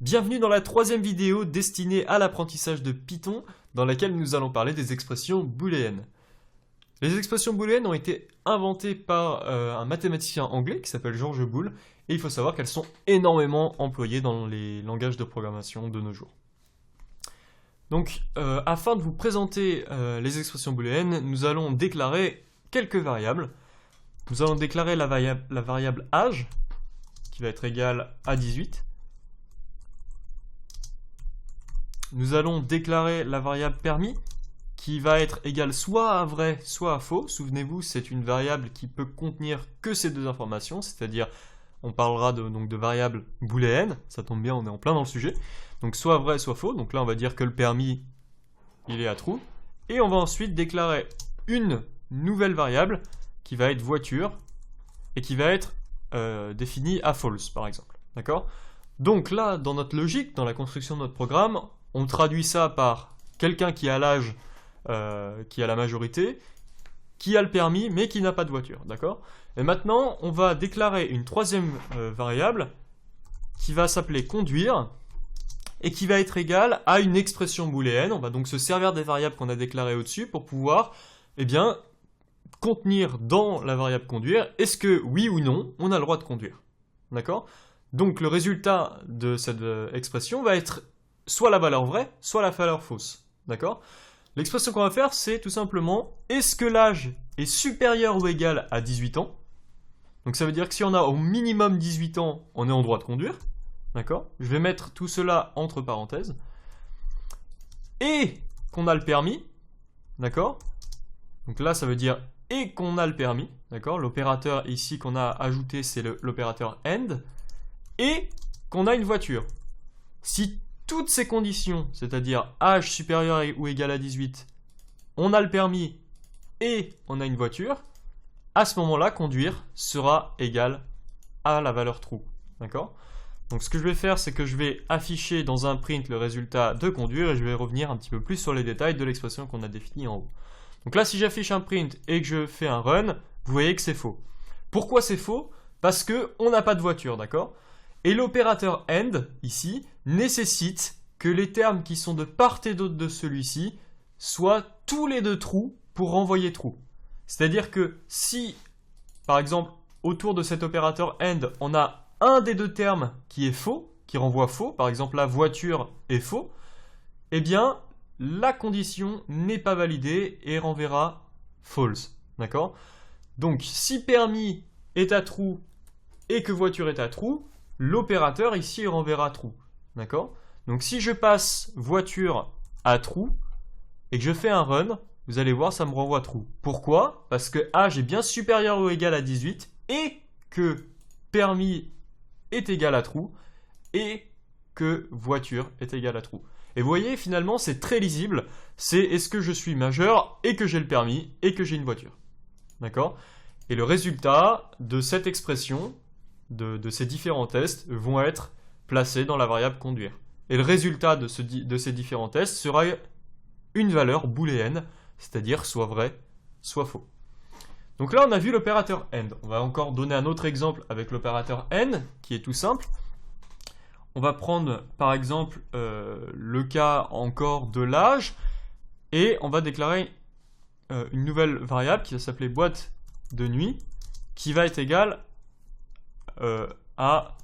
Bienvenue dans la troisième vidéo destinée à l'apprentissage de Python, dans laquelle nous allons parler des expressions booléennes. Les expressions booléennes ont été inventées par un mathématicien anglais qui s'appelle George Boole, et il faut savoir qu'elles sont énormément employées dans les langages de programmation de nos jours. Donc, afin de vous présenter les expressions booléennes, nous allons déclarer quelques variables. Nous allons déclarer la variable âge, qui va être égale à 18. Nous allons déclarer la variable permis, qui va être égale soit à vrai, soit à faux. Souvenez-vous, c'est une variable qui peut contenir que ces deux informations, c'est-à-dire, on parlera donc de variables booléennes, ça tombe bien, on est en plein dans le sujet. Donc soit vrai, soit faux, donc là on va dire que le permis, il est à true. Et on va ensuite déclarer une nouvelle variable, qui va être voiture, et qui va être définie à false, par exemple. D'accord ? Donc là, dans notre logique, dans la construction de notre programme, on traduit ça par quelqu'un qui a l'âge, qui a la majorité, qui a le permis, mais qui n'a pas de voiture, d'accord ? Et maintenant, on va déclarer une troisième variable, qui va s'appeler conduire, et qui va être égale à une expression booléenne. On va donc se servir des variables qu'on a déclarées au-dessus pour pouvoir, contenir dans la variable conduire, est-ce que, oui ou non, on a le droit de conduire, d'accord ? Donc le résultat de cette expression va être soit la valeur vraie, soit la valeur fausse. D'accord ? L'expression qu'on va faire, c'est tout simplement est-ce que l'âge est supérieur ou égal à 18 ans ? Donc ça veut dire que si on a au minimum 18 ans, on est en droit de conduire. D'accord ? Je vais mettre tout cela entre parenthèses. Et qu'on a le permis. D'accord ? Donc là, ça veut dire et qu'on a le permis. D'accord ? L'opérateur ici qu'on a ajouté, c'est l'opérateur AND. Et qu'on a une voiture. Si toutes ces conditions, c'est-à-dire âge supérieur ou égal à 18, on a le permis et on a une voiture, à ce moment-là, conduire sera égal à la valeur true. D'accord ? Donc ce que je vais faire, c'est que je vais afficher dans un print le résultat de conduire et je vais revenir un petit peu plus sur les détails de l'expression qu'on a définie en haut. Donc là, si j'affiche un print et que je fais un run, vous voyez que c'est faux. Pourquoi c'est faux ? Parce qu'on n'a pas de voiture, d'accord ? Et l'opérateur AND, ici, nécessite que les termes qui sont de part et d'autre de celui-ci soient tous les deux true pour renvoyer true. C'est-à-dire que si, par exemple, autour de cet opérateur AND, on a un des deux termes qui est faux, qui renvoie faux, par exemple la voiture est faux, eh bien, la condition n'est pas validée et renverra false. D'accord ? Donc, si permis est à true et que voiture est à true, l'opérateur ici renverra true. D'accord ? Donc si je passe voiture à true et que je fais un run, vous allez voir, ça me renvoie true. Pourquoi ? Parce que âge est bien supérieur ou égal à 18 et que permis est égal à true et que voiture est égal à true. Et vous voyez, finalement, c'est très lisible. C'est est-ce que je suis majeur et que j'ai le permis et que j'ai une voiture. D'accord ? Et le résultat de cette expression, de ces différents tests, vont être placés dans la variable conduire. Et le résultat de ces différents tests sera une valeur booléenne, c'est-à-dire soit vrai, soit faux. Donc là, on a vu l'opérateur AND. On va encore donner un autre exemple avec l'opérateur AND, qui est tout simple. On va prendre, par exemple, le cas encore de l'âge, et on va déclarer une nouvelle variable qui va s'appeler boîte de nuit, qui va être égale à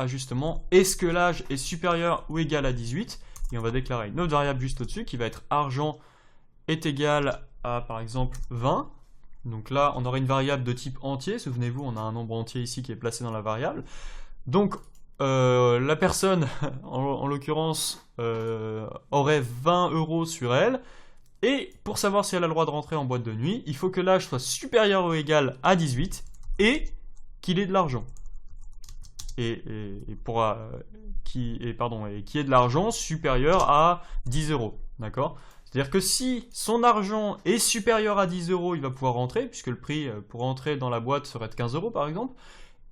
justement est-ce que l'âge est supérieur ou égal à 18, et on va déclarer une autre variable juste au-dessus qui va être argent est égal à par exemple 20. Donc là on aurait une variable de type entier, souvenez-vous on a un nombre entier ici qui est placé dans la variable. Donc la personne en l'occurrence aurait 20 € sur elle. Et pour savoir si elle a le droit de rentrer en boîte de nuit, il faut que l'âge soit supérieur ou égal à 18 et qu'il ait de l'argent. Et qui ait de l'argent supérieur à 10 €. D'accord ? C'est-à-dire que si son argent est supérieur à 10 €, il va pouvoir rentrer, puisque le prix pour rentrer dans la boîte serait de 15 € par exemple.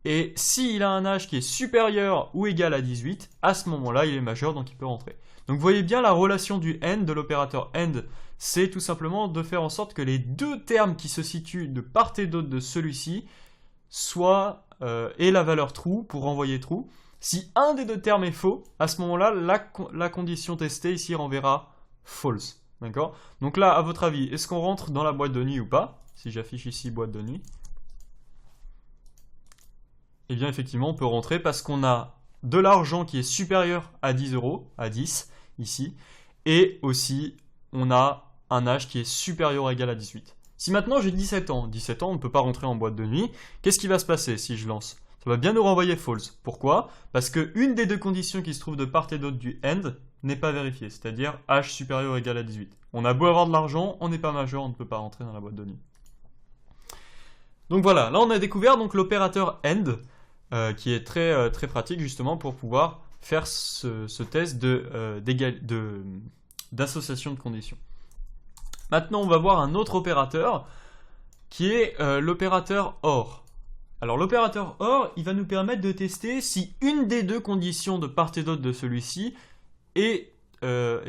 Et s'il a un âge qui est supérieur ou égal à 18, à ce moment-là, il est majeur, donc il peut rentrer. Donc vous voyez bien la relation du AND, de l'opérateur AND, c'est tout simplement de faire en sorte que les deux termes qui se situent de part et d'autre de celui-ci soient et la valeur true pour renvoyer true. Si un des deux termes est faux, à ce moment-là, la condition testée ici renverra false. D'accord? Donc là, à votre avis, est-ce qu'on rentre dans la boîte de nuit ou pas? Si j'affiche ici boîte de nuit. Eh bien, effectivement, on peut rentrer parce qu'on a de l'argent qui est supérieur à 10 euros, à 10, ici. Et aussi, on a un âge qui est supérieur ou égal à 18. Si maintenant j'ai 17 ans, on ne peut pas rentrer en boîte de nuit, qu'est-ce qui va se passer si je lance? Ça va bien nous renvoyer false. Pourquoi? Parce qu'une des deux conditions qui se trouve de part et d'autre du end n'est pas vérifiée, c'est-à-dire âge supérieur ou égal à 18. On a beau avoir de l'argent, on n'est pas majeur, on ne peut pas rentrer dans la boîte de nuit. Donc voilà, là on a découvert donc l'opérateur end, qui est très, très pratique justement pour pouvoir faire ce test d'association de conditions. Maintenant, on va voir un autre opérateur qui est l'opérateur OR. Alors l'opérateur OR, il va nous permettre de tester si une des deux conditions de part et d'autre de celui-ci est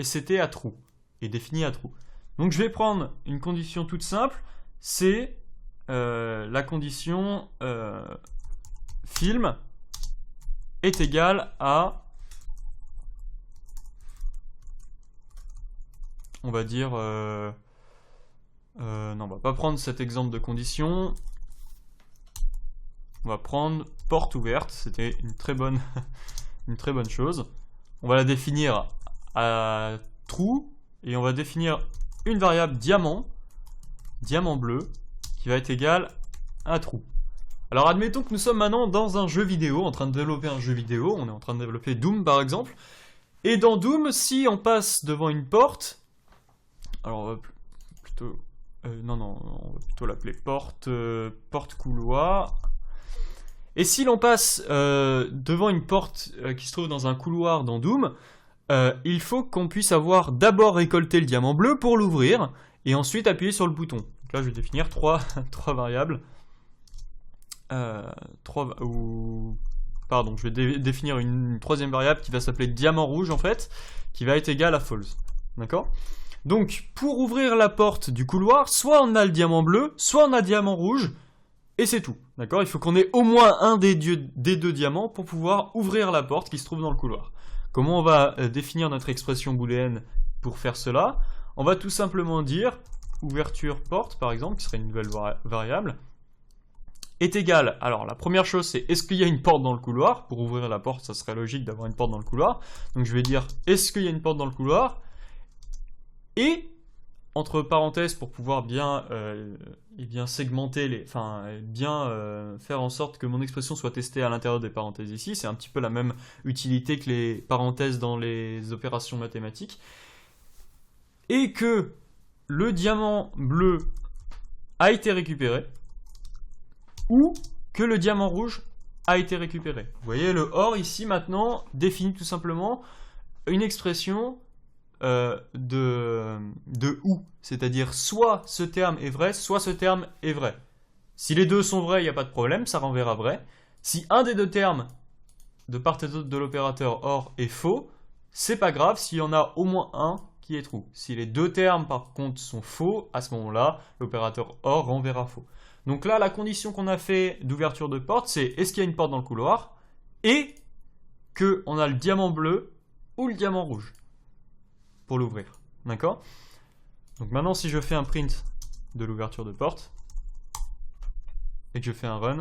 c'était à true, est définie à true. Donc je vais prendre une condition toute simple, c'est la condition film est égal à, on va dire, non, on va pas prendre cet exemple de condition, on va prendre porte ouverte, c'était une très bonne, une très bonne chose. On va la définir à true, et on va définir une variable diamant bleu, qui va être égale à true. Alors admettons que nous sommes maintenant dans un jeu vidéo, en train de développer un jeu vidéo, on est en train de développer Doom par exemple, et dans Doom, si on passe devant une porte, alors on va plutôt, on va plutôt l'appeler porte couloir, et si l'on passe devant une porte qui se trouve dans un couloir dans Doom, il faut qu'on puisse avoir d'abord récolté le diamant bleu pour l'ouvrir, et ensuite appuyer sur le bouton. Donc là je vais définir trois variables. Pardon, je vais définir une troisième variable qui va s'appeler diamant rouge en fait, qui va être égale à false. D'accord? Donc, pour ouvrir la porte du couloir, soit on a le diamant bleu, soit on a le diamant rouge, et c'est tout. D'accord? Il faut qu'on ait au moins un des deux diamants pour pouvoir ouvrir la porte qui se trouve dans le couloir. Comment on va définir notre expression booléenne pour faire cela? On va tout simplement dire ouverture porte, par exemple, qui serait une nouvelle variable, est égal. Alors la première chose c'est est-ce qu'il y a une porte dans le couloir? Pour ouvrir la porte ça serait logique d'avoir une porte dans le couloir, donc je vais dire est-ce qu'il y a une porte dans le couloir, et entre parenthèses pour pouvoir bien segmenter faire en sorte que mon expression soit testée à l'intérieur des parenthèses ici, c'est un petit peu la même utilité que les parenthèses dans les opérations mathématiques, et que le diamant bleu a été récupéré, ou que le diamant rouge a été récupéré. Vous voyez, le OR ici maintenant définit tout simplement une expression de ou, c'est-à-dire soit ce terme est vrai, soit ce terme est vrai. Si les deux sont vrais, il n'y a pas de problème, ça renverra vrai. Si un des deux termes de part et d'autre de l'opérateur OR est faux, c'est pas grave s'il y en a au moins un qui est true. Si les deux termes par contre sont faux, à ce moment-là, l'opérateur OR renverra faux. Donc là, la condition qu'on a fait d'ouverture de porte, c'est est-ce qu'il y a une porte dans le couloir et qu'on a le diamant bleu ou le diamant rouge pour l'ouvrir. D'accord? Donc maintenant, si je fais un print de l'ouverture de porte et que je fais un run,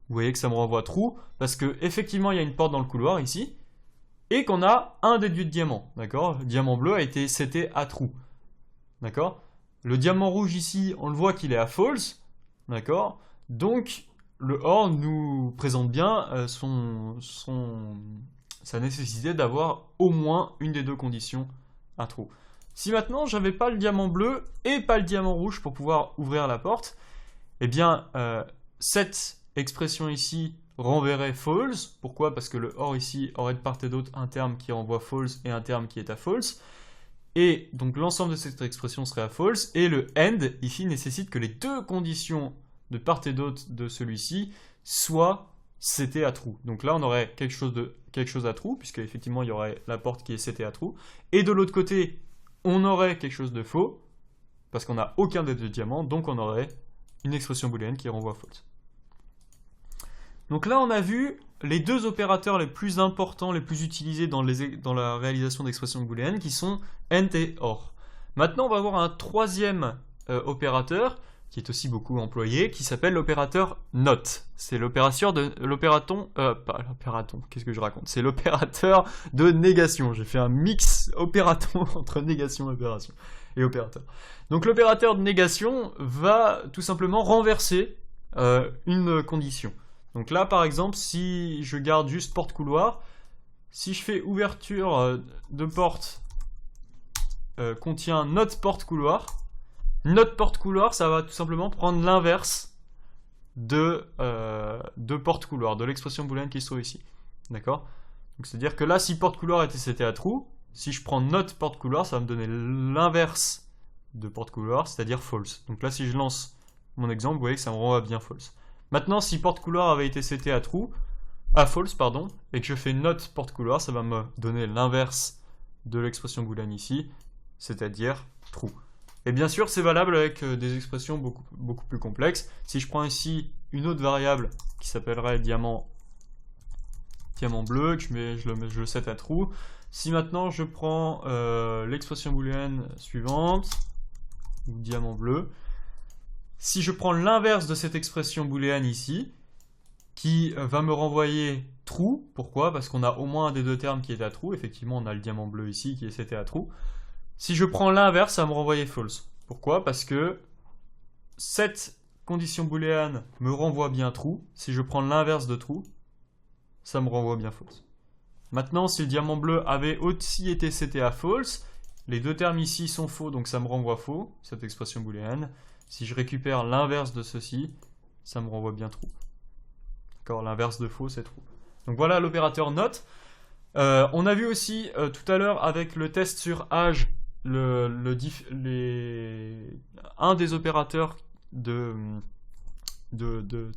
vous voyez que ça me renvoie true parce que effectivement, il y a une porte dans le couloir ici et qu'on a un des deux diamants. D'accord? Le diamant bleu a été seté à true. D'accord? Le diamant rouge ici, on le voit qu'il est à false. D'accord? Donc, le OR nous présente bien sa nécessité d'avoir au moins une des deux conditions à true. Si maintenant, j'avais pas le diamant bleu et pas le diamant rouge pour pouvoir ouvrir la porte, eh bien, cette expression ici renverrait false. Pourquoi? Parce que le OR ici aurait de part et d'autre un terme qui renvoie false et un terme qui est à false. Et donc l'ensemble de cette expression serait à false, et le end ici nécessite que les deux conditions de part et d'autre de celui-ci soient setées à true. Donc là on aurait quelque chose à true, puisque effectivement il y aurait la porte qui est setée à true, et de l'autre côté on aurait quelque chose de faux, parce qu'on n'a aucun des deux diamants, donc on aurait une expression booléenne qui renvoie false. Donc là, on a vu les deux opérateurs les plus importants, les plus utilisés dans la réalisation d'expressions booléennes, qui sont AND et OR. Maintenant, on va voir un troisième opérateur, qui est aussi beaucoup employé, qui s'appelle l'opérateur NOT. C'est l'opérateur de qu'est-ce que je raconte? C'est l'opérateur de négation. J'ai fait un mix opératon entre négation et opérateur. Donc l'opérateur de négation va tout simplement renverser une condition. Donc là, par exemple, si je garde juste porte couloir, si je fais ouverture de porte contient note porte couloir, note porte couloir, ça va tout simplement prendre l'inverse de porte couloir, de l'expression booléenne qui se trouve ici. D'accord? Donc c'est-à-dire que là, si porte couloir c'était à true, si je prends note porte couloir, ça va me donner l'inverse de porte couloir, c'est-à-dire false. Donc là, si je lance mon exemple, vous voyez que ça me renvoie bien false. Maintenant, si porte couloir avait été seté à false, pardon, et que je fais note porte couloir, ça va me donner l'inverse de l'expression booléenne ici, c'est-à-dire true. Et bien sûr, c'est valable avec des expressions beaucoup plus complexes. Si je prends ici une autre variable qui s'appellerait diamant bleu, que je le set à true. Si maintenant je prends l'expression booléenne suivante, diamant bleu, si je prends l'inverse de cette expression booléenne ici, qui va me renvoyer true, pourquoi? Parce qu'on a au moins un des deux termes qui est à true, effectivement on a le diamant bleu ici qui est seté à true. Si je prends l'inverse, ça va me renvoyer false. Pourquoi? Parce que cette condition booléenne me renvoie bien true. Si je prends l'inverse de true, ça me renvoie bien false. Maintenant, si le diamant bleu avait aussi été seté à false, les deux termes ici sont faux, donc ça me renvoie faux, cette expression booléenne. Si je récupère l'inverse de ceci, ça me renvoie bien true. D'accord, l'inverse de faux, c'est true. Donc voilà l'opérateur NOT. On a vu aussi tout à l'heure avec le test sur âge, un des opérateurs de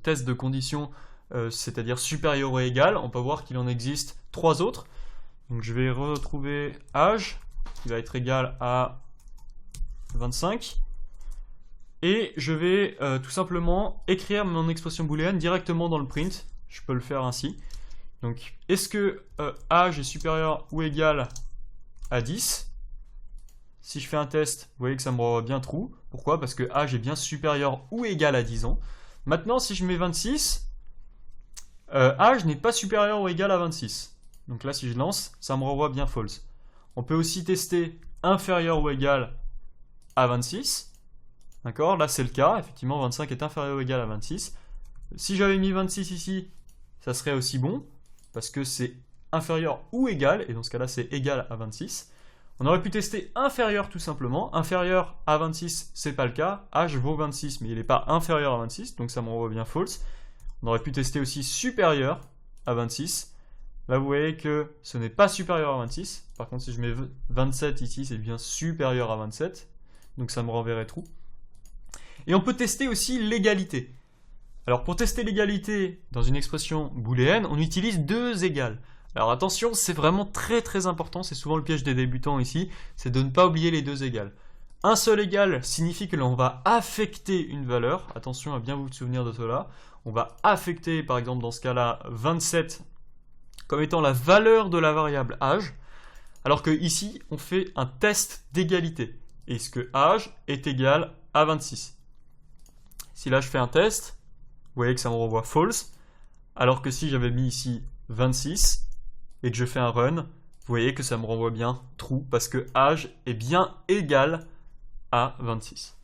test de condition, c'est-à-dire supérieur ou égal. On peut voir qu'il en existe 3 autres. Donc je vais retrouver âge, qui va être égal à 25. Et je vais tout simplement écrire mon expression booléenne directement dans le print. Je peux le faire ainsi. Donc, est-ce que âge est supérieur ou égal à 10? Si je fais un test, vous voyez que ça me renvoie bien true. Pourquoi? Parce que âge est bien supérieur ou égal à 10 ans. Maintenant, si je mets 26, âge n'est pas supérieur ou égal à 26. Donc là, si je lance, ça me renvoie bien false. On peut aussi tester inférieur ou égal à 26. D'accord? Là, c'est le cas. Effectivement, 25 est inférieur ou égal à 26. Si j'avais mis 26 ici, ça serait aussi bon, parce que c'est inférieur ou égal, et dans ce cas-là, c'est égal à 26. On aurait pu tester inférieur tout simplement. Inférieur à 26, c'est pas le cas. H vaut 26, mais il n'est pas inférieur à 26, donc ça me renvoie bien false. On aurait pu tester aussi supérieur à 26. Là, vous voyez que ce n'est pas supérieur à 26. Par contre, si je mets 27 ici, c'est bien supérieur à 27. Donc ça me renverrait true. Et on peut tester aussi l'égalité. Alors pour tester l'égalité dans une expression booléenne, on utilise deux égales. Alors attention, c'est vraiment très très important, c'est souvent le piège des débutants ici, c'est de ne pas oublier les deux égales. Un seul égal signifie que l'on va affecter une valeur, attention à bien vous souvenir de cela. On va affecter par exemple dans ce cas-là 27 comme étant la valeur de la variable âge, alors que ici on fait un test d'égalité. Est-ce que âge est égal à 26? Si là je fais un test, vous voyez que ça me renvoie false, alors que si j'avais mis ici 26 et que je fais un run, vous voyez que ça me renvoie bien true, parce que âge est bien égal à 26.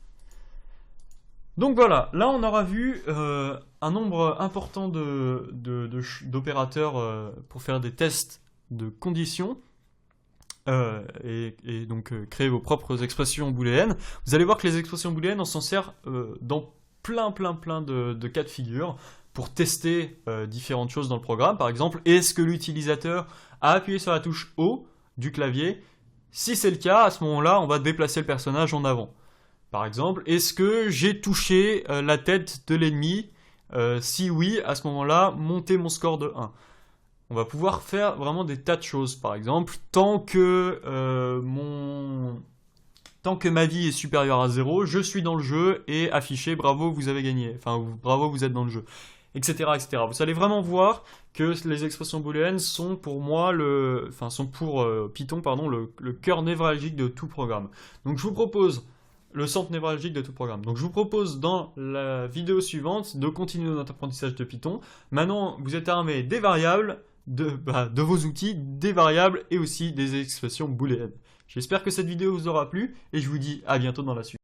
Donc voilà, là on aura vu un nombre important d'opérateurs pour faire des tests de conditions, et donc créer vos propres expressions booléennes. Vous allez voir que les expressions booléennes, on s'en sert dans plein de cas de figure pour tester différentes choses dans le programme. Par exemple, est-ce que l'utilisateur a appuyé sur la touche O du clavier? Si c'est le cas, à ce moment-là, on va déplacer le personnage en avant. Par exemple, est-ce que j'ai touché la tête de l'ennemi? Si oui, à ce moment-là, monter mon score de 1. On va pouvoir faire vraiment des tas de choses. Par exemple, tant que ma vie est supérieure à 0, je suis dans le jeu et affiché bravo, vous avez gagné. Enfin, bravo, vous êtes dans le jeu. etc., etc. Vous allez vraiment voir que les expressions booléennes sont pour moi, sont pour Python, pardon, le cœur névralgique de tout programme. Donc je vous propose le centre névralgique de tout programme. Donc je vous propose dans la vidéo suivante de continuer notre apprentissage de Python. Maintenant, vous êtes armé des variables, de vos outils, des variables et aussi des expressions booléennes. J'espère que cette vidéo vous aura plu et je vous dis à bientôt dans la suite.